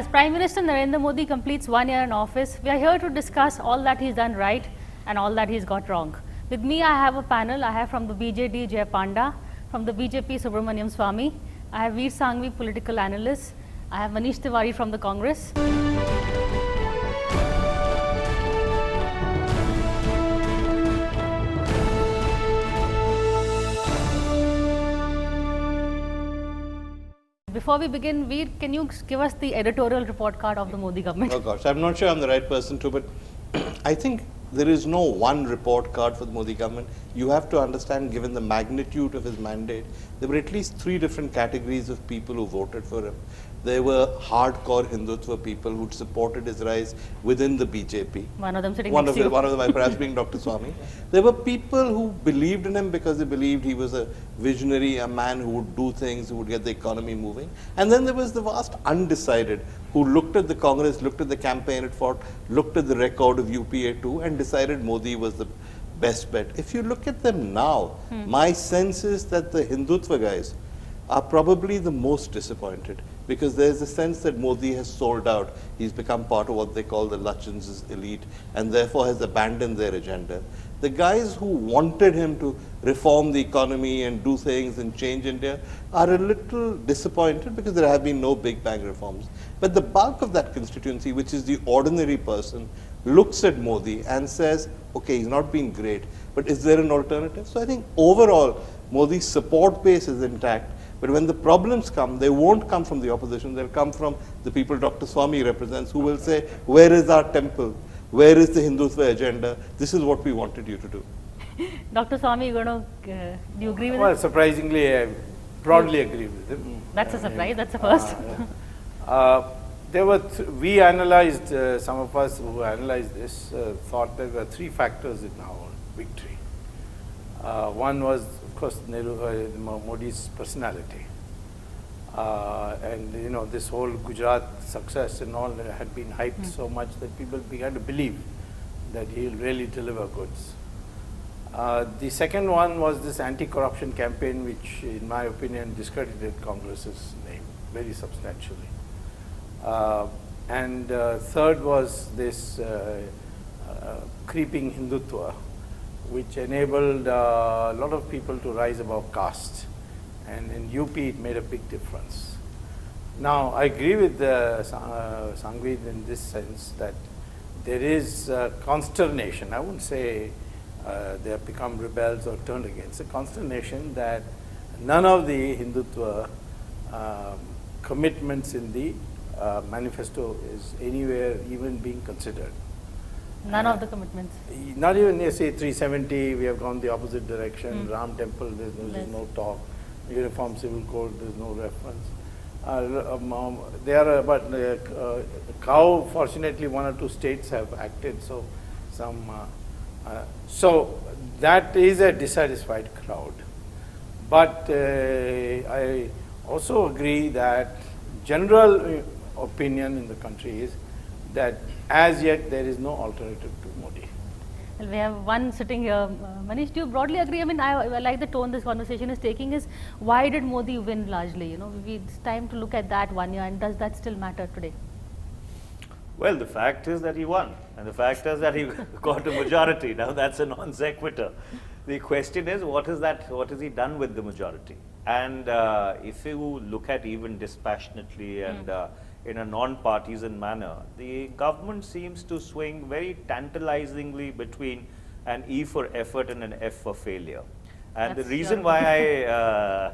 As Prime Minister Narendra Modi completes 1 year in office, we are here to discuss all that he's done right and all that he's got wrong. With me, I have a panel. I have from the BJD, Jay Panda, from the BJP, Subramaniam Swamy. I have Veer Sahgal, political analyst. I have Manish Tiwari from the Congress. Before we begin, Veer, can you give us the editorial report card of the Modi government? Oh gosh, I'm not sure I'm the right person to, but I think there is no one report card for the Modi government. You have to understand, given the magnitude of his mandate, there were at least 3 different categories of people who voted for him. There were hardcore Hindutva people who supported his rise within the BJP. One of them sitting next to you. One of them perhaps being Dr. Swamy. There were people who believed in him because they believed he was a visionary, a man who would do things, who would get the economy moving. And then there was the vast undecided who looked at the Congress, looked at the campaign it fought, looked at the record of UPA 2 and decided Modi was the best bet. If you look at them now, my sense is that the Hindutva guys are probably the most disappointed, because there's a sense that Modi has sold out. He's become part of what they call the Lachan's elite and therefore has abandoned their agenda. The guys who wanted him to reform the economy and do things and change India are a little disappointed because there have been no big bang reforms. But the bulk of that constituency, which is the ordinary person, looks at Modi and says, okay, he's not been great, but is there an alternative? So I think overall, Modi's support base is intact. But when the problems come, they won't come from the opposition. They'll come from the people Dr. Swamy represents, who will say, where is our temple? Where is the Hindutva agenda? This is what we wanted you to do. Dr. Swamy, do you agree with Well, him? surprisingly, I broadly agree with him. That's a surprise. That's a first. There were we analyzed, some of us who analyzed this thought there were 3 factors in our victory. One was, of course, Modi's personality. And you know, this whole Gujarat success and all had been hyped so much that people began to believe that he'll really deliver goods. The second one was this anti-corruption campaign, which in my opinion discredited Congress's name very substantially. And third was this creeping Hindutva, which enabled a lot of people to rise above caste. And in UP, it made a big difference. Now, I agree with Sangvid in this sense that there is consternation. I wouldn't say they have become rebels or turned against. A consternation that none of the Hindutva commitments in the manifesto is anywhere even being considered. None of the commitments. Not even, say, 370, we have gone the opposite direction. Ram Temple, there's no talk. Uniform Civil Code, there's no reference. Cow, fortunately, 1 or 2 states have acted, so so that is a dissatisfied crowd. But I also agree that general opinion in the country is that as yet there is no alternative to Modi. Well, we have one sitting here. Manish, do you broadly agree? I mean, I like the tone this conversation is taking is, why did Modi win largely? You know, it's time to look at that 1 year, and does that still matter today? Well, the fact is that he won, and the fact is that he got a majority. Now, that's a non sequitur. The question is, what has he done with the majority? And if you look at even dispassionately and in a non-partisan manner, the government seems to swing very tantalizingly between an E for effort and an F for failure. And the reason why I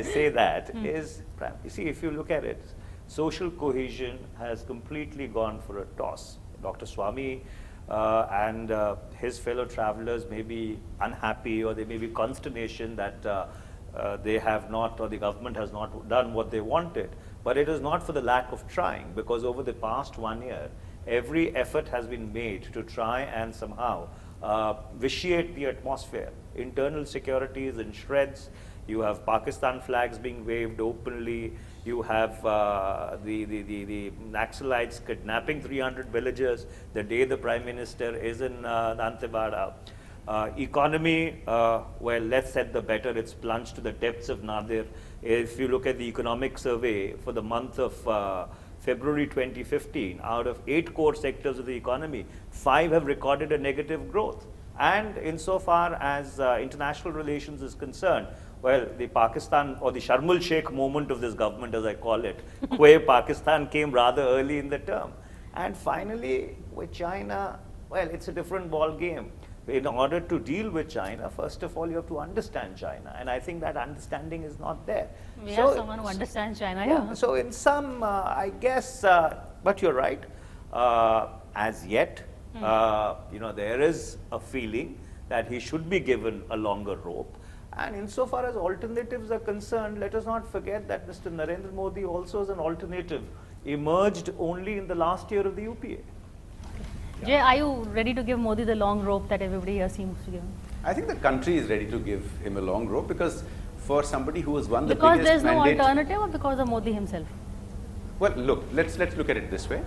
say that is, you see, if you look at it, social cohesion has completely gone for a toss. Dr. Swamy and his fellow travelers may be unhappy, or there may be consternation that they have not, or the government has not done what they wanted. But it is not for the lack of trying, because over the past 1 year, every effort has been made to try and somehow vitiate the atmosphere. Internal security is in shreds. You have Pakistan flags being waved openly. You have the Naxalites kidnapping 300 villagers the day the Prime Minister is in Dantewada. Economy, well, let's set the better. It's plunged to the depths of nadir. If you look at the economic survey for the month of February 2015, out of 8 core sectors of the economy, 5 have recorded a negative growth. And insofar as international relations is concerned, well, the Pakistan or the Sharm el Sheikh moment of this government, as I call it, where Pakistan came rather early in the term. And finally, with China, well, it's a different ball game. In order to deal with China, first of all, you have to understand China. And I think that understanding is not there. We have someone who understands China, yeah. So in some, I guess, but you're right, as yet, there is a feeling that he should be given a longer rope. And insofar as alternatives are concerned, let us not forget that Mr. Narendra Modi also as an alternative emerged only in the last year of the UPA. Jay, are you ready to give Modi the long rope that everybody here seems to give him? I think the country is ready to give him a long rope because for somebody who has won the Because biggest there's no mandate, alternative or because of Modi himself? well, look, let's look at it this way.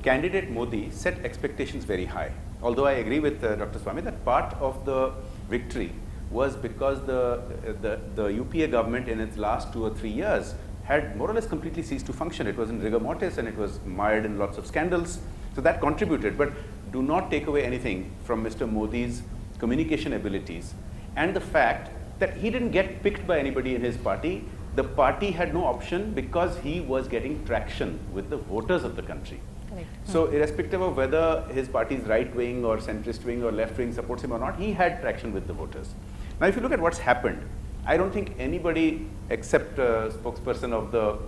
Candidate Modi set expectations very high. Although I agree with Dr. Swami that part of the victory was because the UPA government in its last 2 or 3 years had more or less completely ceased to function. It was in rigor mortis and it was mired in lots of scandals. So that contributed. But do not take away anything from Mr. Modi's communication abilities and the fact that he didn't get picked by anybody in his party. The party had no option because he was getting traction with the voters of the country. Correct. So irrespective of whether his party's right wing or centrist wing or left wing supports him or not, he had traction with the voters. Now, if you look at what's happened, I don't think anybody except a spokesperson of the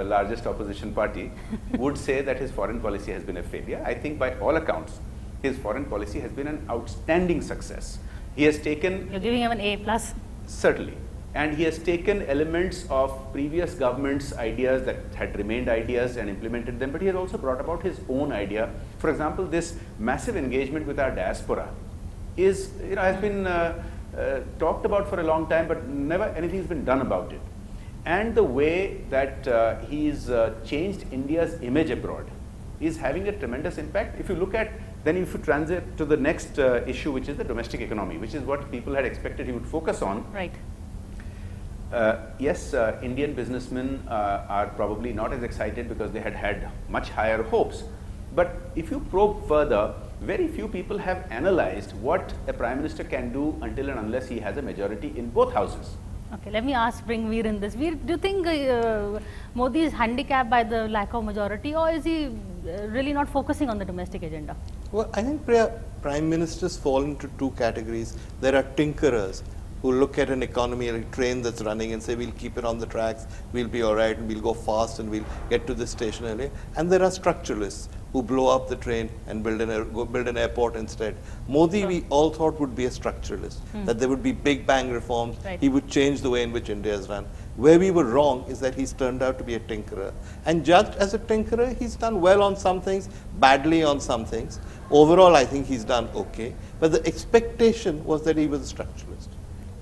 largest opposition party would say that his foreign policy has been a failure. I think by all accounts, his foreign policy has been an outstanding success. He has taken... You're giving him an A+. Certainly. And he has taken elements of previous governments' ideas that had remained ideas and implemented them, but he has also brought about his own idea. For example, this massive engagement with our diaspora is, has been talked about for a long time, but never anything has been done about it. And the way that he's changed India's image abroad is having a tremendous impact. If you look at, then if you transit to the next issue, which is the domestic economy, which is what people had expected he would focus on. Right. Yes, Indian businessmen are probably not as excited because they had had much higher hopes. But if you probe further, very few people have analyzed what a prime minister can do until and unless he has a majority in both houses. Okay, let me bring Veer in this. Veer, do you think Modi is handicapped by the lack of majority, or is he really not focusing on the domestic agenda? Well, I think prime ministers fall into 2 categories. There are tinkerers who look at an economy like a train that's running and say, we'll keep it on the tracks, we'll be all right, and we'll go fast and we'll get to this station early. And there are structuralists who blow up the train and build an airport instead. Modi, we all thought would be a structuralist, that there would be big bang reforms, he would change the way in which India is run. Where we were wrong is that he's turned out to be a tinkerer. And judged as a tinkerer, he's done well on some things, badly on some things. Overall, I think he's done okay. But the expectation was that he was a structuralist.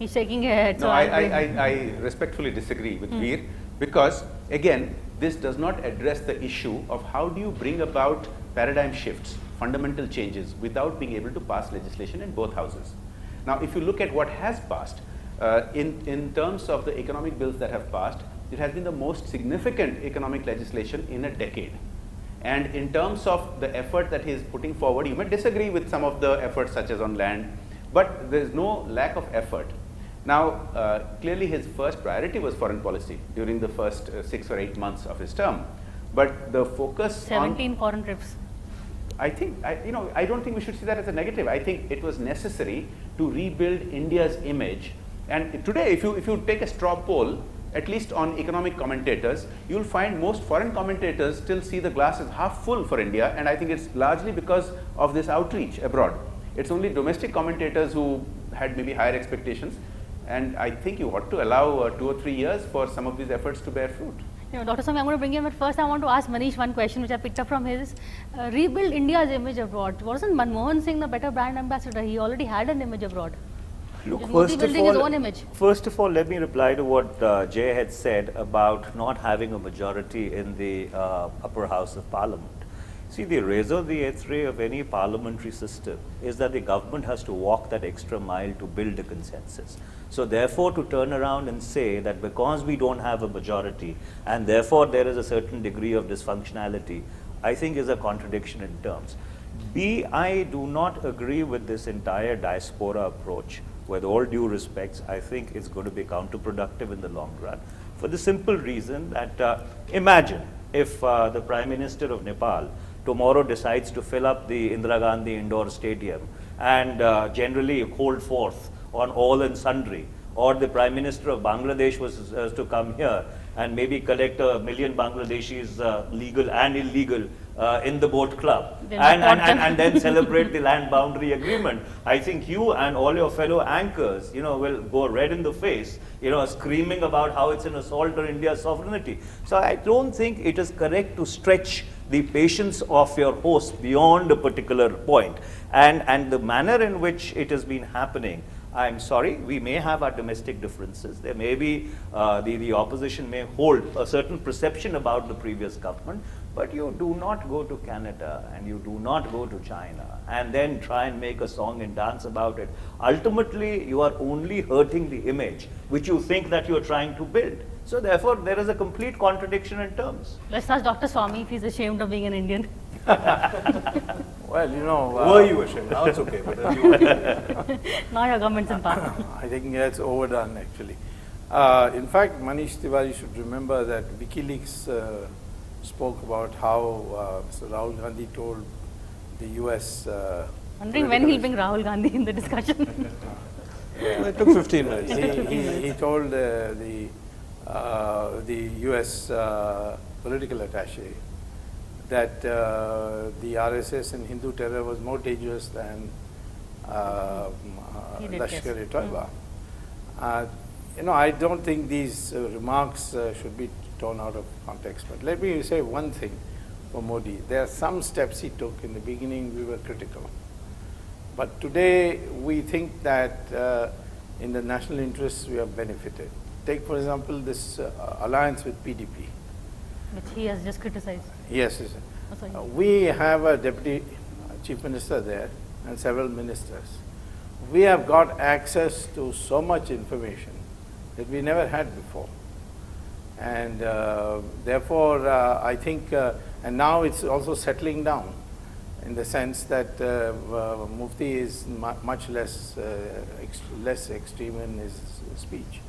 He's shaking his head. No, So I respectfully disagree with Veer because, again, this does not address the issue of how do you bring about paradigm shifts, fundamental changes, without being able to pass legislation in both houses. Now, if you look at what has passed, in terms of the economic bills that have passed, it has been the most significant economic legislation in a decade. And in terms of the effort that he is putting forward, you may disagree with some of the efforts such as on land, but there is no lack of effort. Now, clearly his first priority was foreign policy during the first 6 or 8 months of his term. But the focus 17 foreign trips. I think, I don't think we should see that as a negative. I think it was necessary to rebuild India's image. And today, if you take a straw poll, at least on economic commentators, you'll find most foreign commentators still see the glass as half full for India. And I think it's largely because of this outreach abroad. It's only domestic commentators who had maybe higher expectations. And I think you ought to allow 2 or 3 years for some of these efforts to bear fruit. Dr. Swami, I'm going to bring him, but first I want to ask Manish one question which I picked up from his. Rebuild India's image abroad. Wasn't Manmohan Singh the better brand ambassador? He already had an image abroad. Look, Is Modi building his own image? First of all, let me reply to what Jay had said about not having a majority in the upper house of parliament. See, the raison d'etre of any parliamentary system is that the government has to walk that extra mile to build a consensus. So therefore, to turn around and say that because we don't have a majority and therefore there is a certain degree of dysfunctionality, I think is a contradiction in terms. B, I do not agree with this entire diaspora approach. With all due respects, I think it's going to be counterproductive in the long run, for the simple reason that imagine if the Prime Minister of Nepal tomorrow decides to fill up the Indira Gandhi Indoor Stadium and generally hold forth on all and sundry, or the Prime Minister of Bangladesh was to come here and maybe collect 1 million Bangladeshis, legal and illegal, in the boat club, and then celebrate the land boundary agreement. I think you and all your fellow anchors, will go red in the face, screaming about how it's an assault on India's sovereignty. So I don't think it is correct to stretch the patience of your host beyond a particular point. And the manner in which it has been happening, I'm sorry, we may have our domestic differences. There may be, the opposition may hold a certain perception about the previous government, but you do not go to Canada and you do not go to China and then try and make a song and dance about it. Ultimately, you are only hurting the image which you think that you are trying to build. So therefore, there is a complete contradiction in terms. Let's ask Dr. Swami if he's ashamed of being an Indian. Well, were you ashamed? Now it's okay. But Now your government's in power. I think that's overdone, actually. In fact, Manish Tiwari should remember that WikiLeaks spoke about how Mr. Rahul Gandhi told the US. Wondering when he'll bring Rahul Gandhi in the discussion. it took 15 minutes. He told the US political attaché that the RSS and Hindu terror was more dangerous than Lashkar-e-Taiba. I don't think these remarks should be torn out of context. But let me say one thing for Modi. There are some steps he took. In the beginning, we were critical. But today, we think that in the national interests, we have benefited. Take, for example, this alliance with PDP. Which he has just criticized. Yes. Oh, we have a deputy chief minister there and several ministers. We have got access to so much information that we never had before. And therefore, I think, and now it's also settling down in the sense that Mufti is much less extreme in his speech.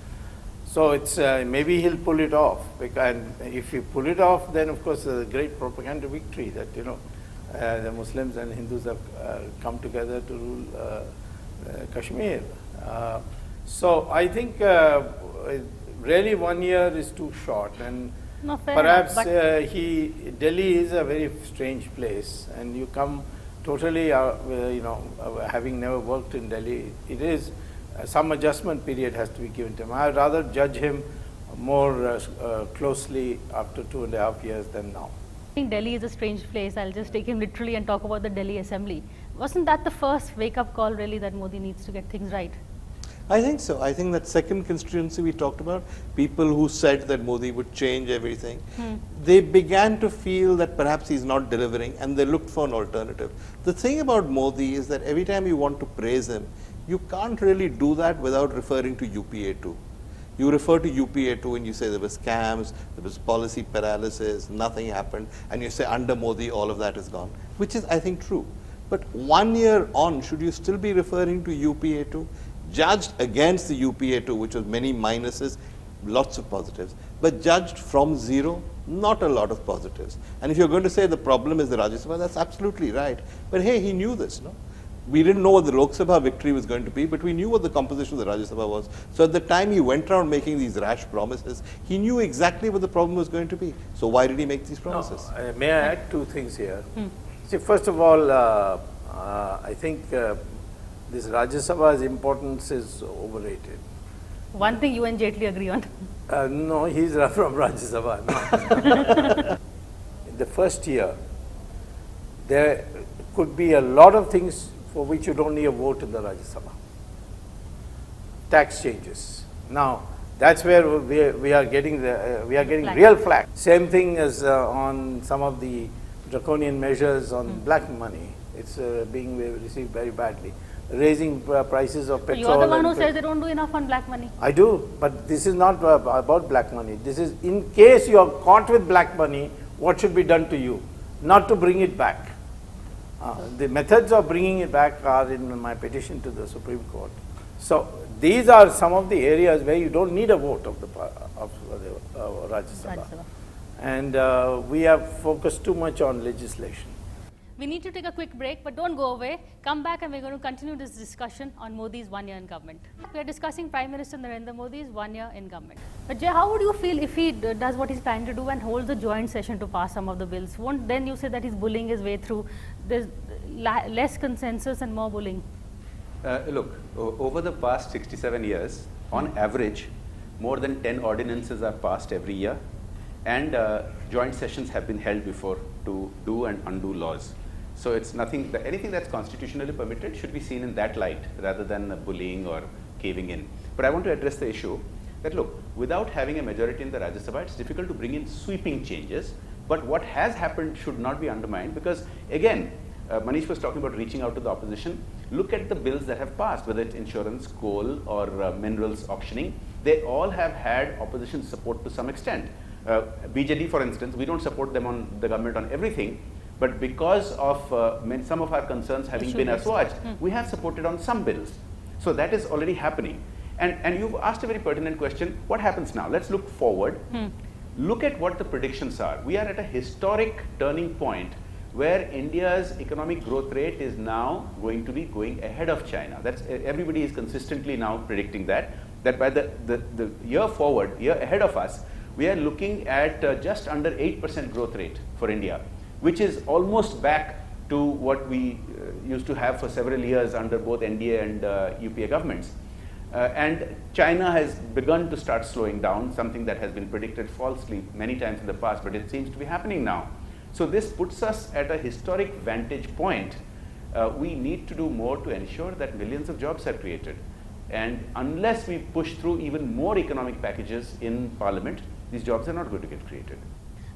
So it's maybe he'll pull it off, and if he pull it off, then of course a great propaganda victory that the Muslims and Hindus have come together to rule Kashmir. So I think really 1 year is too short, and perhaps Delhi is a very strange place, and you come totally, having never worked in Delhi, it is. Some adjustment period has to be given to him. I would rather judge him more closely after 2.5 years than now. I think Delhi is a strange place. I'll just take him literally and talk about the Delhi Assembly. Wasn't that the first wake-up call really that Modi needs to get things right? I think so. I think that second constituency we talked about, people who said that Modi would change everything, they began to feel that perhaps he's not delivering, and they looked for an alternative. The thing about Modi is that every time you want to praise him, you can't really do that without referring to UPA2. You refer to UPA2 and you say there were scams, there was policy paralysis, nothing happened, and you say under Modi all of that is gone, which is, I think, true. But 1 year on, should you still be referring to UPA2? Judged against the UPA2, which was many minuses, lots of positives, but judged from zero, not a lot of positives. And if you're going to say the problem is the Rajya Sabha, that's absolutely right. But hey, he knew this, no? We didn't know what the Lok Sabha victory was going to be, but we knew what the composition of the Rajya Sabha was. So at the time he went around making these rash promises, he knew exactly what the problem was going to be. So why did he make these promises? No, may I add two things here? See, first of all, I think this Rajya Sabha's importance is overrated. One thing you and Jaitley agree on. No, he's from Rajya Sabha. No. In the first year, there could be a lot of things for which you don't need a vote in the Rajya Sabha. Tax changes. Now, that's where we are getting real flack. Same thing as on some of the draconian measures on black money. It's being received very badly. Raising prices of petrol. You're the one who says they don't do enough on black money. I do, but this is not about black money. This is in case you are caught with black money, what should be done to you, not to bring it back. The methods of bringing it back are in my petition to the Supreme Court. So these are some of the areas where you don't need a vote of the Rajya Sabha. And we have focused too much on legislation. We need to take a quick break, but don't go away. Come back and we're going to continue this discussion on Modi's 1 year in government. We are discussing Prime Minister Narendra Modi's 1 year in government. But Jay, how would you feel if he does what he's planning to do and holds a joint session to pass some of the bills? Won't then you say that he's bullying his way through? There's less consensus and more bullying. Look, over the past 67 years, on average, more than 10 ordinances are passed every year, and joint sessions have been held before to do and undo laws. So it's nothing, anything that's constitutionally permitted should be seen in that light rather than bullying or caving in. But I want to address the issue that, look, without having a majority in the Rajya Sabha, it's difficult to bring in sweeping changes. But what has happened should not be undermined, because again, Manish was talking about reaching out to the opposition. Look at the bills that have passed, whether it's insurance, coal, or minerals auctioning. They all have had opposition support to some extent. BJD, for instance, we don't support them on the government on everything, but because of some of our concerns having been assuaged, we have supported on some bills. So that is already happening. And you've asked a very pertinent question, what happens now? Let's look forward. Look at what the predictions are. We are at a historic turning point where India's economic growth rate is now going to be going ahead of China. That's, everybody is consistently now predicting that by the year forward, year ahead of us, we are looking at just under 8% growth rate for India, which is almost back to what we used to have for several years under both NDA and UPA governments. And China has begun to start slowing down, something that has been predicted falsely many times in the past, but it seems to be happening now. So this puts us at a historic vantage point. We need to do more to ensure that millions of jobs are created. And unless we push through even more economic packages in Parliament, these jobs are not going to get created.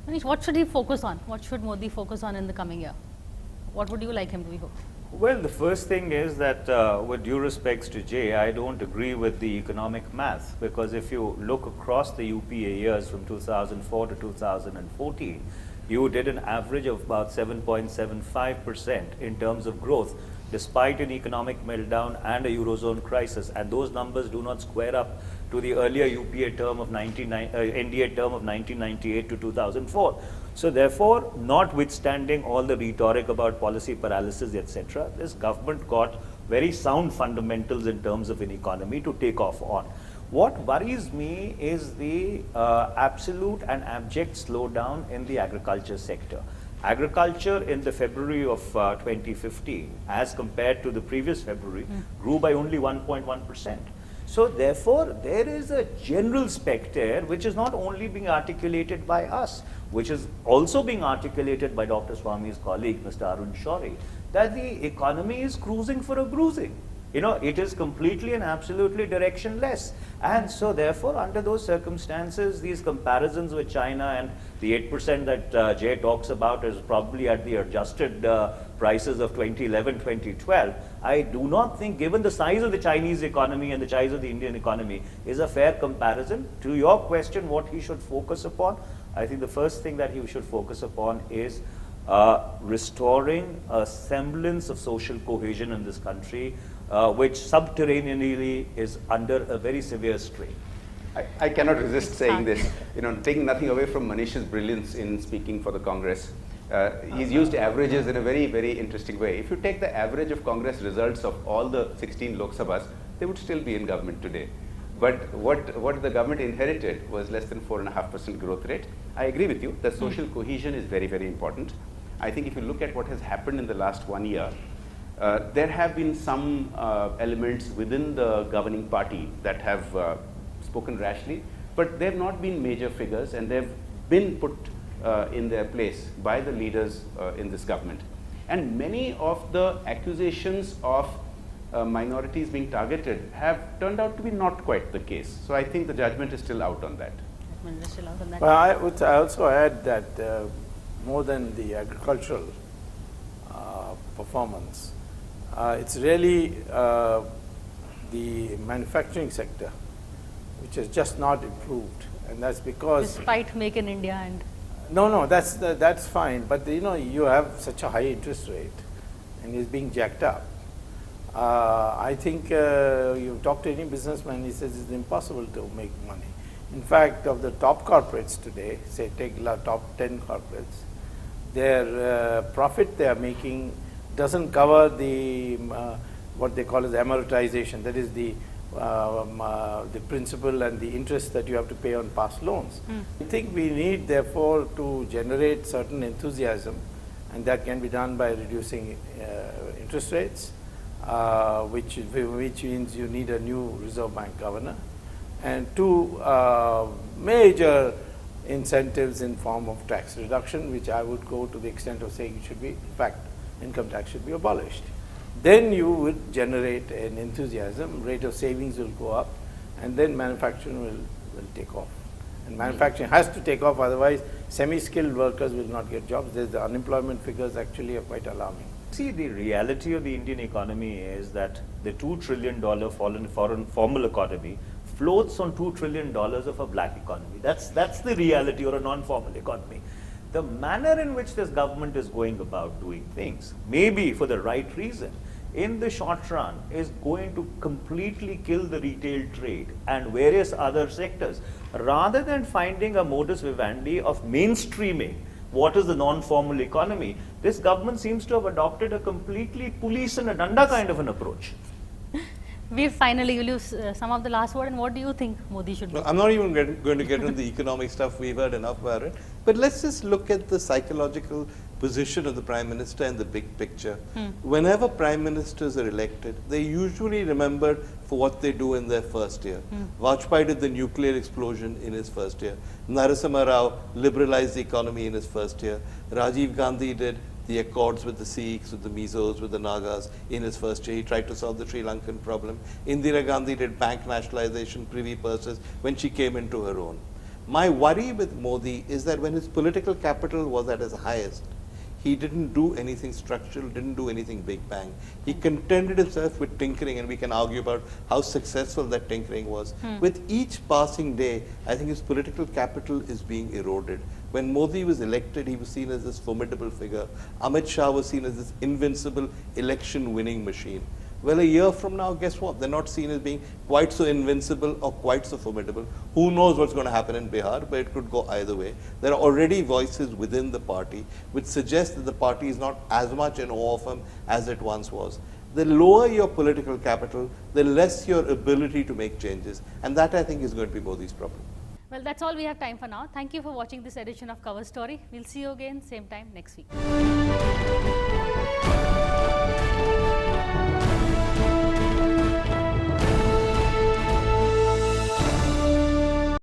Manish, what should he focus on? What should Modi focus on in the coming year? What would you like him to be focused on? Well, the first thing is that with due respects to Jay, I don't agree with the economic math, because if you look across the UPA years from 2004 to 2014, you did an average of about 7.75% in terms of growth, despite an economic meltdown and a Eurozone crisis. And those numbers do not square up to the earlier UPA term of NDA term of 1998 to 2004. So therefore, notwithstanding all the rhetoric about policy paralysis, etc., this government got very sound fundamentals in terms of an economy to take off on. What worries me is the absolute and abject slowdown in the agriculture sector. Agriculture in the February of 2015, as compared to the previous February, grew by only 1.1%. So therefore, there is a general spectre which is not only being articulated by us, which is also being articulated by Dr. Swami's colleague, Mr. Arun Shourie, that the economy is cruising for a bruising. You know, it is completely and absolutely directionless. And so therefore, under those circumstances, these comparisons with China and the 8% that Jay talks about is probably at the adjusted prices of 2011, 2012. I do not think, given the size of the Chinese economy and the size of the Indian economy, is a fair comparison. To your question, what he should focus upon, I think the first thing that he should focus upon is restoring a semblance of social cohesion in this country, which subterraneanly is under a very severe strain. I cannot resist saying this, you know, taking nothing away from Manish's brilliance in speaking for the Congress. He's used averages in a very, very interesting way. If you take the average of Congress results of all the 16 Lok Sabhas, they would still be in government today. But what the government inherited was less than 4.5% growth rate. I agree with you that social cohesion is very, very important. I think if you look at what has happened in the last 1 year, there have been some elements within the governing party that have spoken rashly, but they have not been major figures, and they've been put in their place by the leaders in this government. And many of the accusations of minorities being targeted have turned out to be not quite the case. So I think the judgment is still out on that. Well, I would also add that more than the agricultural performance. It's really the manufacturing sector which has just not improved, and that's because despite Make in India and no, that's fine, but you have such a high interest rate, and it's being jacked up. I think you talk to any businessman, he says it's impossible to make money. In fact, of the top corporates today, say take the top 10 corporates, their profit they are making doesn't cover the what they call as amortization, that is the principal and the interest that you have to pay on past loans. I think we need therefore to generate certain enthusiasm, and that can be done by reducing interest rates, which means you need a new Reserve Bank governor, and two major incentives in form of tax reduction, which I would go to the extent of saying it should be, in fact, income tax should be abolished. Then you would generate an enthusiasm, rate of savings will go up, and then manufacturing will take off. And manufacturing has to take off, otherwise semi-skilled workers will not get jobs. The unemployment figures actually are quite alarming. See, the reality of the Indian economy is that the $2 trillion foreign formal economy floats on $2 trillion of a black economy. That's the reality, or a non-formal economy. The manner in which this government is going about doing things, maybe for the right reason, in the short run is going to completely kill the retail trade and various other sectors, rather than finding a modus vivendi of mainstreaming what is the non-formal economy. This government seems to have adopted a completely police and a danda kind of an approach. We finally will use some of the last word, and what do you think Modi should do? No, I'm not even going to get into the economic stuff. We've heard enough about it. But let's just look at the psychological position of the Prime Minister and the big picture. Whenever Prime Ministers are elected, they're usually remembered for what they do in their first year. Vajpayee did the nuclear explosion in his first year. Narasimha Rao liberalized the economy in his first year. Rajiv Gandhi did the accords with the Sikhs, with the Mizos, with the Nagas in his first year. He tried to solve the Sri Lankan problem. Indira Gandhi did bank nationalization, privy purses when she came into her own. My worry with Modi is that when his political capital was at its highest, he didn't do anything structural, didn't do anything big bang. He contented himself with tinkering, and we can argue about how successful that tinkering was. With each passing day, I think his political capital is being eroded. When Modi was elected, he was seen as this formidable figure. Amit Shah was seen as this invincible election-winning machine. Well, a year from now, guess what? They're not seen as being quite so invincible or quite so formidable. Who knows what's going to happen in Bihar, but it could go either way. There are already voices within the party which suggest that the party is not as much in awe of him as it once was. The lower your political capital, the less your ability to make changes. And that, I think, is going to be Modi's problem. Well, that's all we have time for now. Thank you for watching this edition of Cover Story. We'll see you again, same time next week.